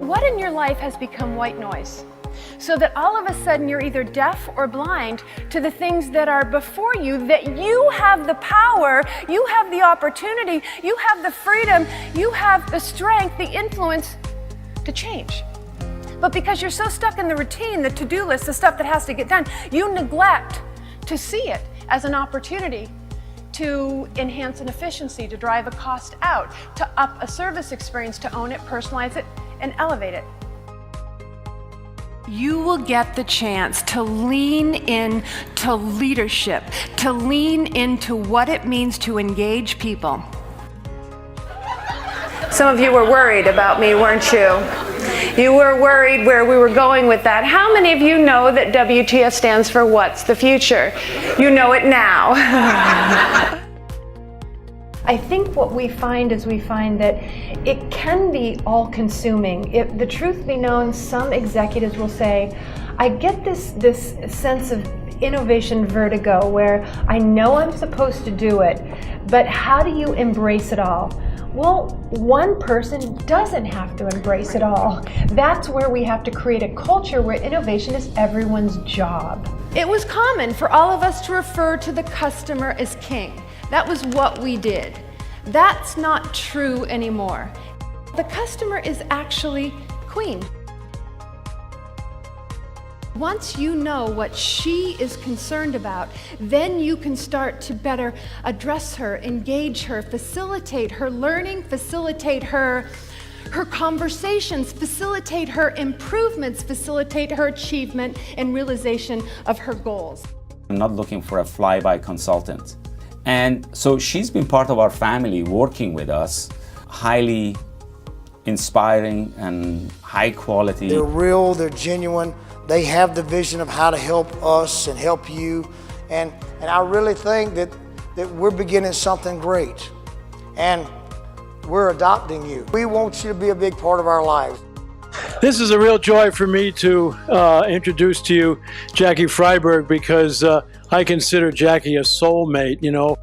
What in your life has become white noise? So that all of a sudden you're either deaf or blind to the things that are before you, that you have the power, you have the opportunity, you have the freedom, you have the strength, the influence to change. But because you're so stuck in the routine, the to-do list, the stuff that has to get done, you neglect to see it as an opportunity to enhance an efficiency, to drive a cost out, to up a service experience, to own it, personalize it, and elevate it. You will get the chance to lean into leadership, to lean into what it means to engage people. Some of you were worried about me, weren't you? You were worried where we were going with that. How many of you know that WTF stands for What's the Future? You know it now. I think what we find is that it can be all-consuming. The truth be known, some executives will say, I get this sense of innovation vertigo where I know I'm supposed to do it, but how do you embrace it all? Well, one person doesn't have to embrace it all. That's where we have to create a culture where innovation is everyone's job. It was common for all of us to refer to the customer as king. That was what we did. That's not true anymore. The customer is actually queen. Once you know what she is concerned about, then you can start to better address her, engage her, facilitate her learning, facilitate her conversations, facilitate her improvements, facilitate her achievement and realization of her goals. I'm not looking for a fly-by consultant. And so she's been part of our family, working with us, highly inspiring and high quality. They're real, they're genuine. They have the vision of how to help us and help you. And I really think that we're beginning something great. And we're adopting you. We want you to be a big part of our lives. This is a real joy for me to introduce to you Jackie Freiberg, because I consider Jackie a soulmate, you know.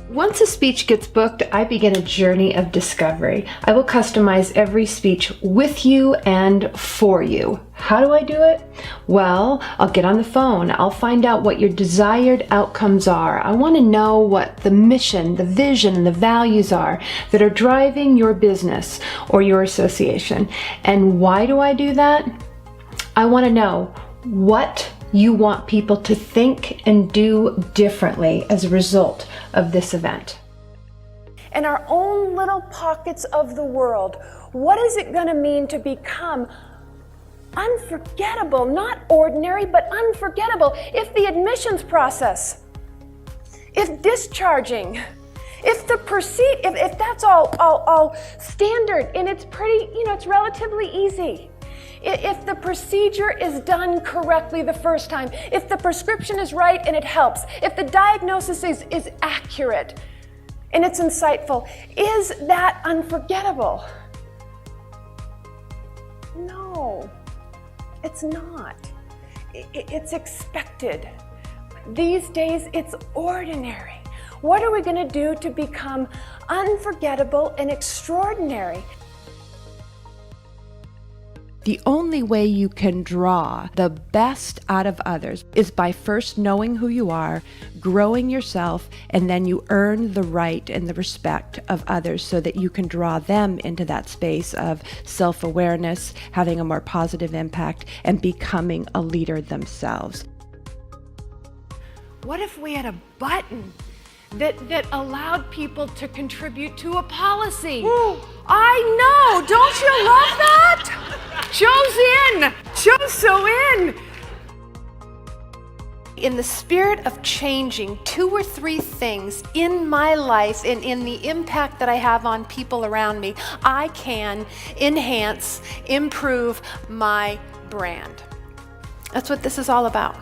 Once a speech gets booked, I begin a journey of discovery. I will customize every speech with you and for you. How do I do it? Well, I'll get on the phone. I'll find out what your desired outcomes are. I want to know what the mission, the vision, and the values are that are driving your business or your association. And why do I do that? I want to know what you want people to think and do differently as a result of this event. In our own little pockets of the world, what is it going to mean to become unforgettable? Not ordinary, but unforgettable. If the admissions process, if discharging, if the if that's all standard and it's pretty, it's relatively easy. If the procedure is done correctly the first time, if the prescription is right and it helps, if the diagnosis is accurate and it's insightful, is that unforgettable? No, it's not. It's expected. These days, it's ordinary. What are we going to do to become unforgettable and extraordinary? The only way you can draw the best out of others is by first knowing who you are, growing yourself, and then you earn the right and the respect of others so that you can draw them into that space of self-awareness, having a more positive impact, and becoming a leader themselves. What if we had a button that allowed people to contribute to a policy? Ooh. I know, don't you love that? Joe's so in. In the spirit of changing 2 or 3 things in my life and in the impact that I have on people around me, I can enhance, improve my brand. That's what this is all about.